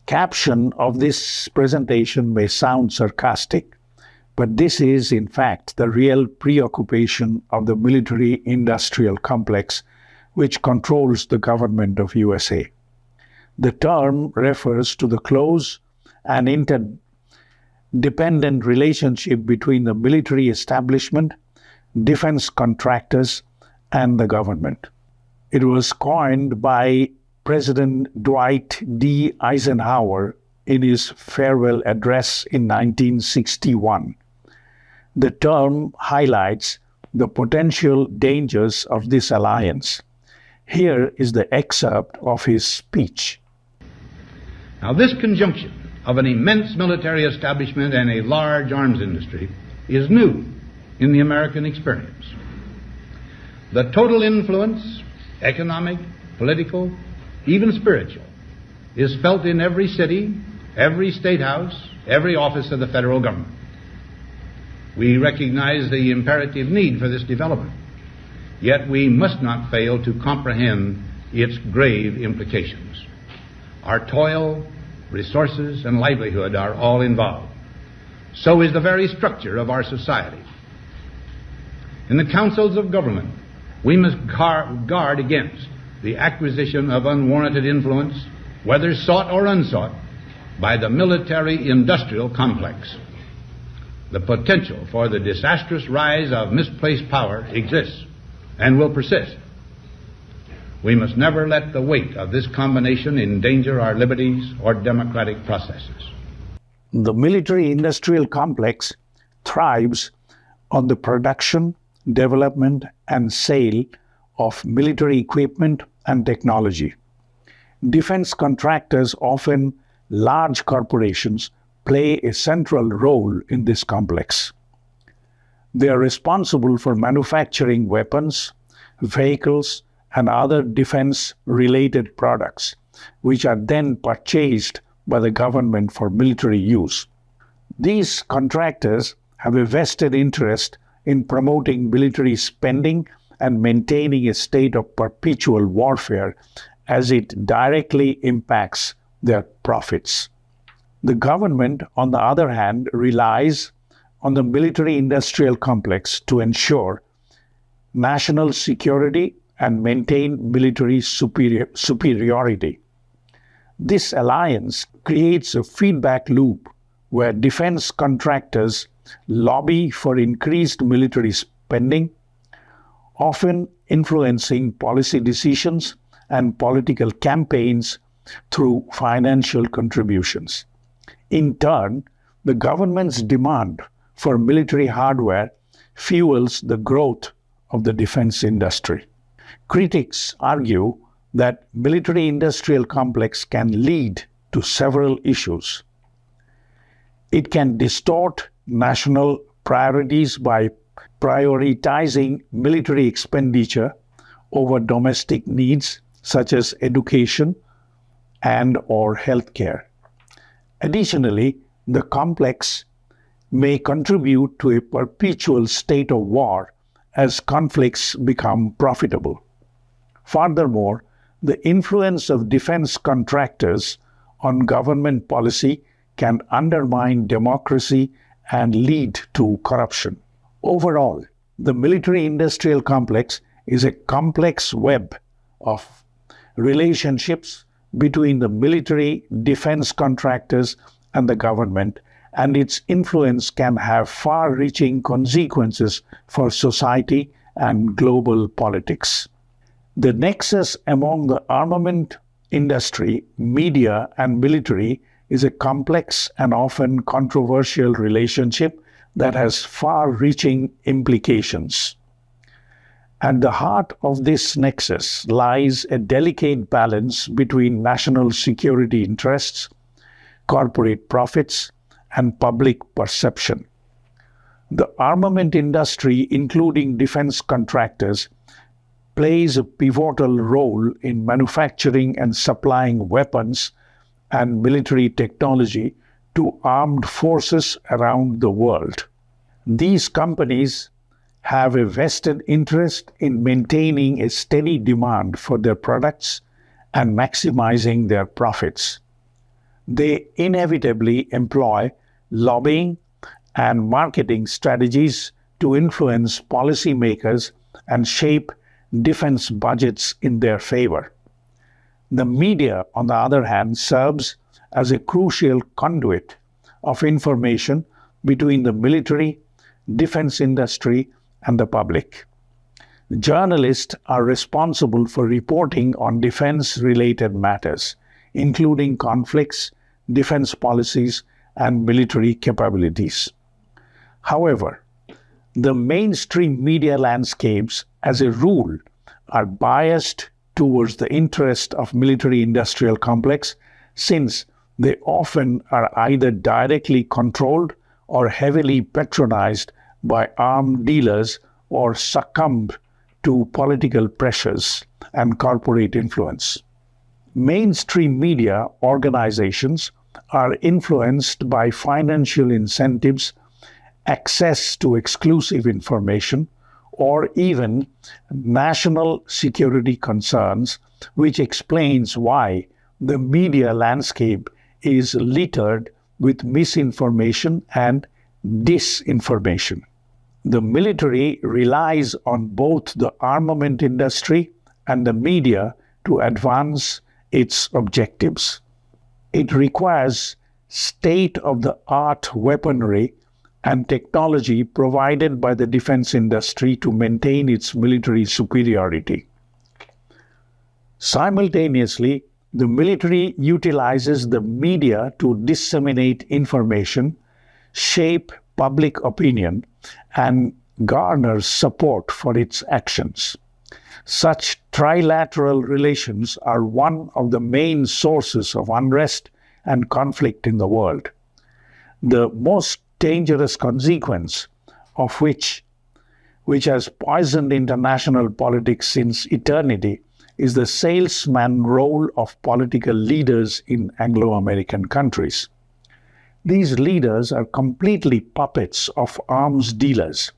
caption of this presentation may sound sarcastic, but this is, in fact, the real preoccupation of the military-industrial complex which controls the government of USA. The term refers to the close and interdependent relationship between the military establishment, defense contractors, and the government. It was coined by President Dwight D. Eisenhower in his farewell address in 1961. The term highlights the potential dangers of this alliance. Here is the excerpt of his speech. Now, this conjunction of an immense military establishment and a large arms industry is new in the American experience. The total influence, economic, political, even spiritual, is felt in every city, every state house, every office of the federal government. We recognize the imperative need for this development, yet we must not fail to comprehend its grave implications. Our toil, resources, and livelihood are all involved. So is the very structure of our society. In the councils of government, we must guard against the acquisition of unwarranted influence, whether sought or unsought, by the military-industrial complex. The potential for the disastrous rise of misplaced power exists and will persist. We must never let the weight of this combination endanger our liberties or democratic processes. The military-industrial complex thrives on the production, development, and sale of military equipment and technology. Defense contractors, often large corporations, play a central role in this complex. They are responsible for manufacturing weapons, vehicles, and other defense-related products, which are then purchased by the government for military use. These contractors have a vested interest in promoting military spending and maintaining a state of perpetual warfare, as it directly impacts their profits. The government, on the other hand, relies on the military-industrial complex to ensure national security and maintain military superiority. This alliance creates a feedback loop where defense contractors lobby for increased military spending, often influencing policy decisions and political campaigns through financial contributions. In turn, the government's demand for military hardware fuels the growth of the defense industry. Critics argue that military-industrial complex can lead to several issues. It can distort national priorities by prioritizing military expenditure over domestic needs such as education and/or healthcare. Additionally, the complex may contribute to a perpetual state of war as conflicts become profitable. Furthermore, the influence of defense contractors on government policy can undermine democracy and lead to corruption. Overall, the military-industrial complex is a complex web of relationships between the military, defense contractors, and the government, and its influence can have far-reaching consequences for society and global politics. The nexus among the armament industry, media, and military is a complex and often controversial relationship that has far-reaching implications. At the heart of this nexus lies a delicate balance between national security interests, corporate profits, and public perception. The armament industry, including defense contractors, plays a pivotal role in manufacturing and supplying weapons and military technology to armed forces around the world. These companies have a vested interest in maintaining a steady demand for their products and maximizing their profits. They inevitably employ lobbying and marketing strategies to influence policymakers and shape defense budgets in their favor. The media, on the other hand, serves as a crucial conduit of information between the military, defense industry, and the public. Journalists are responsible for reporting on defense-related matters, including conflicts, defense policies, and military capabilities. However, the mainstream media landscapes, as a rule, are biased towards the interest of military-industrial complex, since they often are either directly controlled or heavily patronized by arms dealers or succumb to political pressures and corporate influence. Mainstream media organizations are influenced by financial incentives, access to exclusive information, or even national security concerns, which explains why the media landscape is littered with misinformation and disinformation. The military relies on both the armament industry and the media to advance its objectives. It requires state-of-the-art weaponry and technology provided by the defense industry to maintain its military superiority. Simultaneously, the military utilizes the media to disseminate information, shape public opinion, and garner support for its actions. Such trilateral relations are one of the main sources of unrest and conflict in the world. The most dangerous consequence of which has poisoned international politics since eternity, is the salesman role of political leaders in Anglo-American countries. These leaders are completely puppets of arms dealers,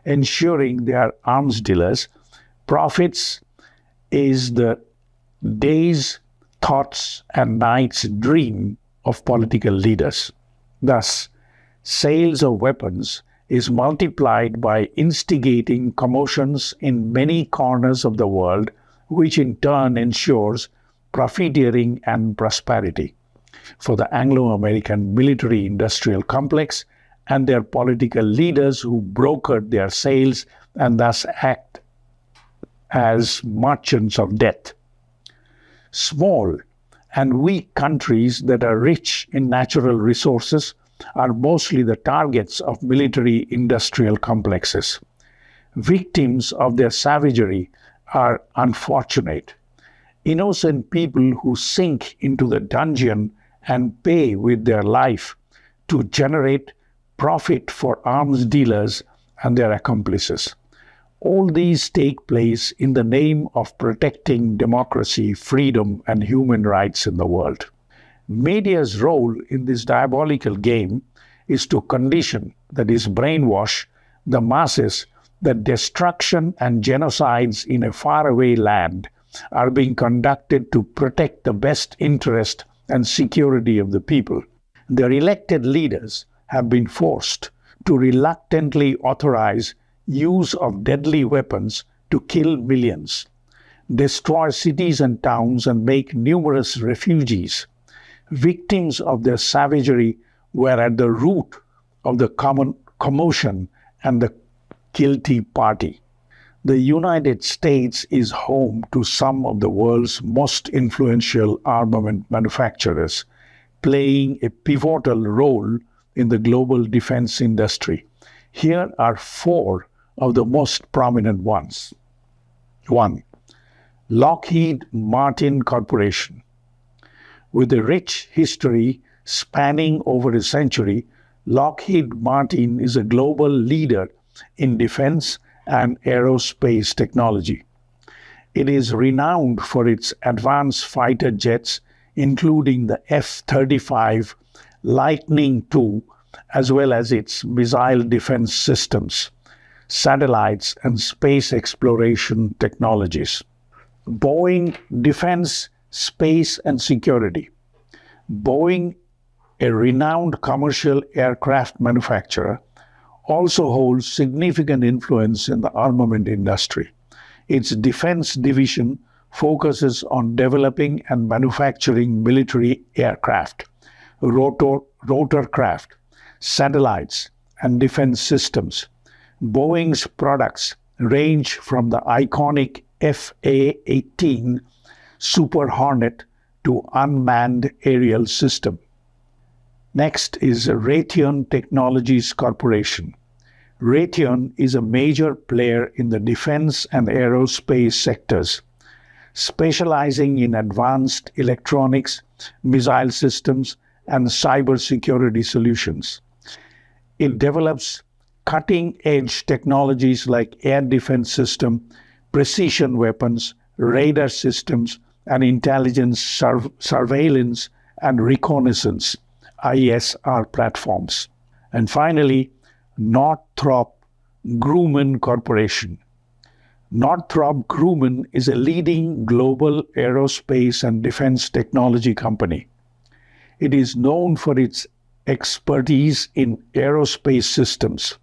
ensuring they are arms dealers. Profits is the day's, thoughts, and night's dream of political leaders. Thus, sales of weapons is multiplied by instigating commotions in many corners of the world, which in turn ensures profiteering and prosperity for the Anglo-American military-industrial complex and their political leaders who brokered their sales and thus act as merchants of death. Small and weak countries that are rich in natural resources are mostly the targets of military-industrial complexes. Victims of their savagery are unfortunate. Innocent people who sink into the dungeon and pay with their life to generate profit for arms dealers and their accomplices. All these take place in the name of protecting democracy, freedom, and human rights in the world. Media's role in this diabolical game is to condition, that is, brainwash, the masses that destruction and genocides in a faraway land are being conducted to protect the best interest and security of the people. Their elected leaders have been forced to reluctantly authorize use of deadly weapons to kill millions, destroy cities and towns, and make numerous refugees. Victims of their savagery were at the root of the commotion and the guilty party. The United States is home to some of the world's most influential armament manufacturers, playing a pivotal role in the global defense industry. Here are four of the most prominent ones. 1. Lockheed Martin Corporation. With a rich history spanning over a century, Lockheed Martin is a global leader in defense and aerospace technology. It is renowned for its advanced fighter jets, including the F-35 Lightning II, as well as its missile defense systems, satellites, and space exploration technologies. Boeing Defense, Space, and Security. Boeing, a renowned commercial aircraft manufacturer, also holds significant influence in the armament industry. Its defense division focuses on developing and manufacturing military aircraft, rotorcraft, satellites, and defense systems. Boeing's products range from the iconic FA-18 Super Hornet to unmanned aerial system. Next is Raytheon Technologies Corporation. Raytheon is a major player in the defense and aerospace sectors, specializing in advanced electronics, missile systems, and cybersecurity solutions. It develops cutting-edge technologies like air defense system, precision weapons, radar systems, and intelligence surveillance and reconnaissance (ISR) platforms. And finally, Northrop Grumman Corporation. Northrop Grumman is a leading global aerospace and defense technology company. It is known for its expertise in aerospace systems,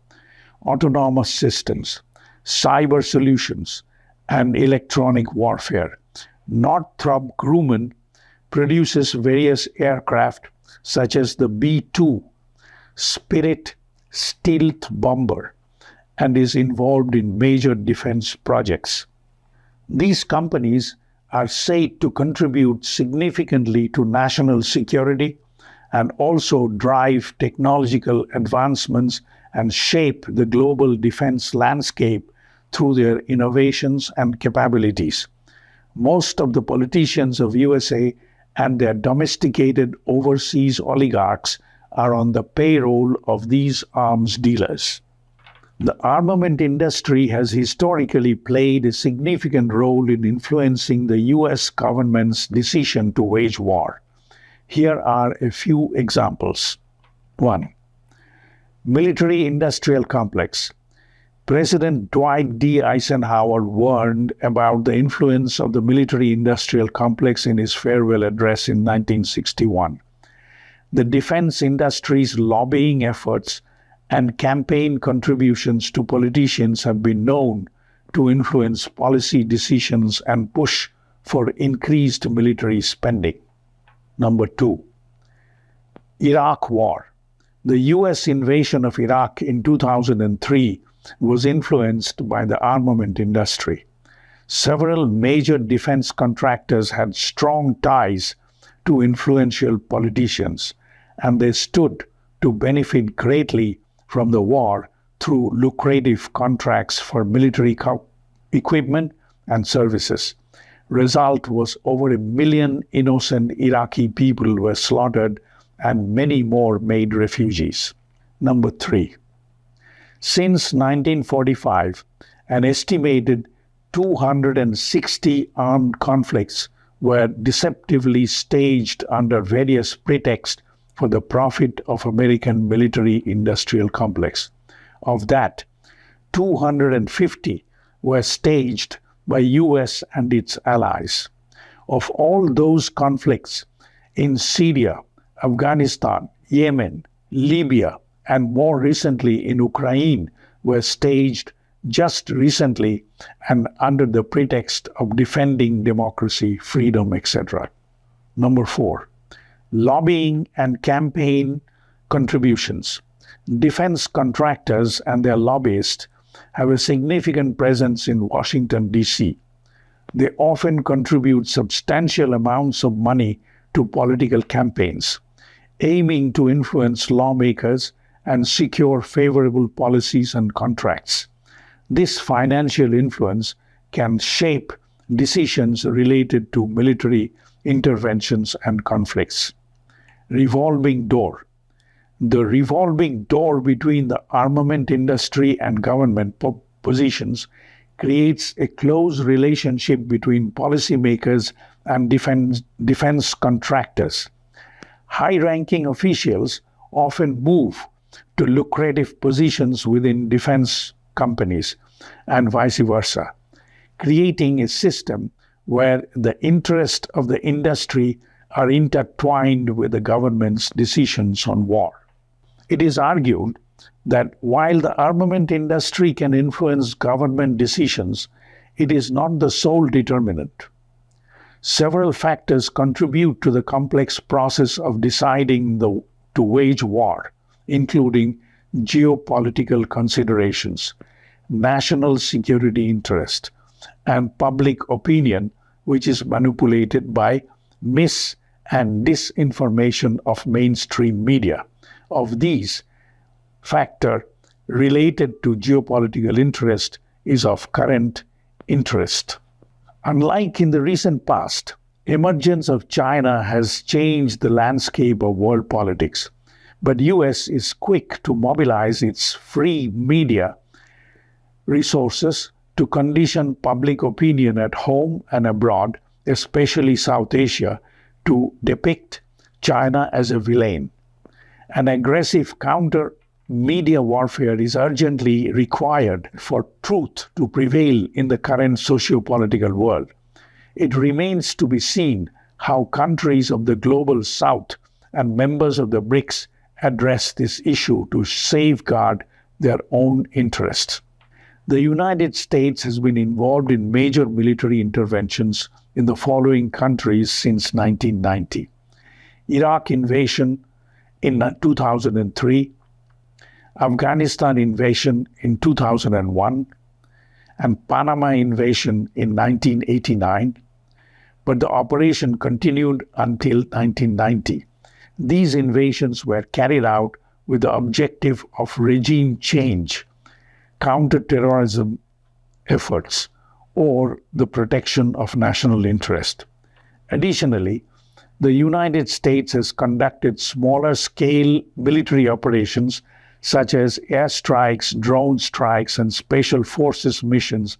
autonomous systems, cyber solutions, and electronic warfare. Northrop Grumman produces various aircraft such as the B-2 Spirit stealth bomber and is involved in major defense projects. These companies are said to contribute significantly to national security and also drive technological advancements and shape the global defense landscape through their innovations and capabilities. Most of the politicians of USA and their domesticated overseas oligarchs are on the payroll of these arms dealers. The armament industry has historically played a significant role in influencing the US government's decision to wage war. Here are a few examples. 1. Military-industrial complex. President Dwight D. Eisenhower warned about the influence of the military-industrial complex in his farewell address in 1961. The defense industry's lobbying efforts and campaign contributions to politicians have been known to influence policy decisions and push for increased military spending. Number 2. Iraq War. The US invasion of Iraq in 2003 was influenced by the armament industry. Several major defense contractors had strong ties to influential politicians, and they stood to benefit greatly from the war through lucrative contracts for military equipment and services. Result was over 1 million innocent Iraqi people were slaughtered and many more made refugees. Number 3. Since 1945, an estimated 260 armed conflicts were deceptively staged under various pretexts for the profit of American military-industrial complex. Of that, 250 were staged by US and its allies. Of all those conflicts in Syria, Afghanistan, Yemen, Libya, and more recently in Ukraine were staged just recently and under the pretext of defending democracy, freedom, etc. Number 4. Lobbying and campaign contributions. Defense contractors and their lobbyists have a significant presence in Washington, D.C. They often contribute substantial amounts of money to political campaigns, aiming to influence lawmakers and secure favorable policies and contracts. This financial influence can shape decisions related to military interventions and conflicts. Revolving door. The revolving door between the armament industry and government positions creates a close relationship between policymakers and defense contractors. High-ranking officials often move to lucrative positions within defense companies and vice versa, creating a system where the interest of the industry are intertwined with the government's decisions on war. It is argued that while the armament industry can influence government decisions, it is not the sole determinant. Several factors contribute to the complex process of deciding to wage war, including geopolitical considerations, national security interest, and public opinion, which is manipulated by mis- and disinformation of mainstream media. Of these, factor related to geopolitical interest is of current interest. Unlike in the recent past, emergence of China has changed the landscape of world politics, but US is quick to mobilize its free media resources to condition public opinion at home and abroad, especially South Asia, to depict China as a villain. An aggressive counter-media warfare is urgently required for truth to prevail in the current socio-political world. It remains to be seen how countries of the global South and members of the BRICS address this issue to safeguard their own interests. The United States has been involved in major military interventions in the following countries since 1990. Iraq invasion in 2003, Afghanistan invasion in 2001, and Panama invasion in 1989, but the operation continued until 1990. These invasions were carried out with the objective of regime change, counter-terrorism efforts, or the protection of national interest. Additionally, the United States has conducted smaller-scale military operations such as airstrikes, drone strikes, and special forces missions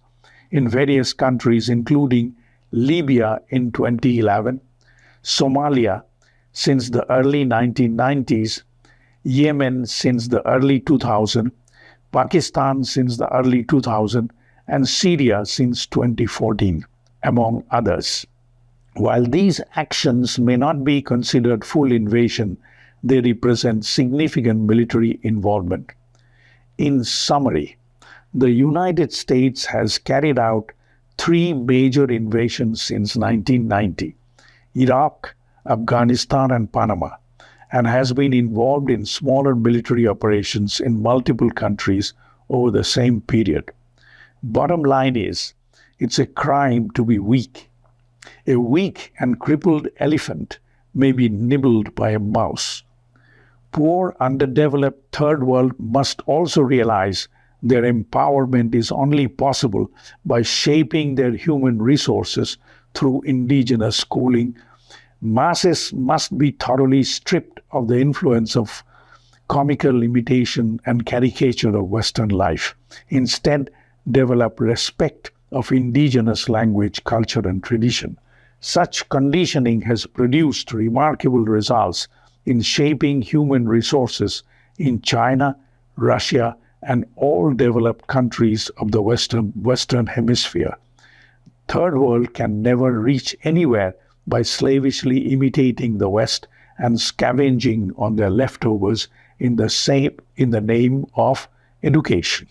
in various countries, including Libya in 2011, Somalia since the early 1990s, Yemen since the early 2000s, Pakistan since the early 2000s, and Syria since 2014, among others. While these actions may not be considered full invasion, they represent significant military involvement. In summary, the United States has carried out 3 major invasions since 1990, Iraq, Afghanistan, and Panama, and has been involved in smaller military operations in multiple countries over the same period. Bottom line is, it's a crime to be weak. A weak and crippled elephant may be nibbled by a mouse. Poor, underdeveloped third world must also realize their empowerment is only possible by shaping their human resources through indigenous schooling. Masses must be thoroughly stripped of the influence of comical imitation and caricature of Western life. Instead, develop respect of indigenous language, culture, and tradition. Such conditioning has produced remarkable results in shaping human resources in China, Russia, and all developed countries of the Western Hemisphere. Third world can never reach anywhere by slavishly imitating the West and scavenging on their leftovers in the name of education.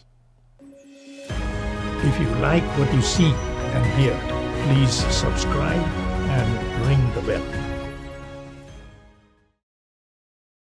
If you like what you see and hear, please subscribe and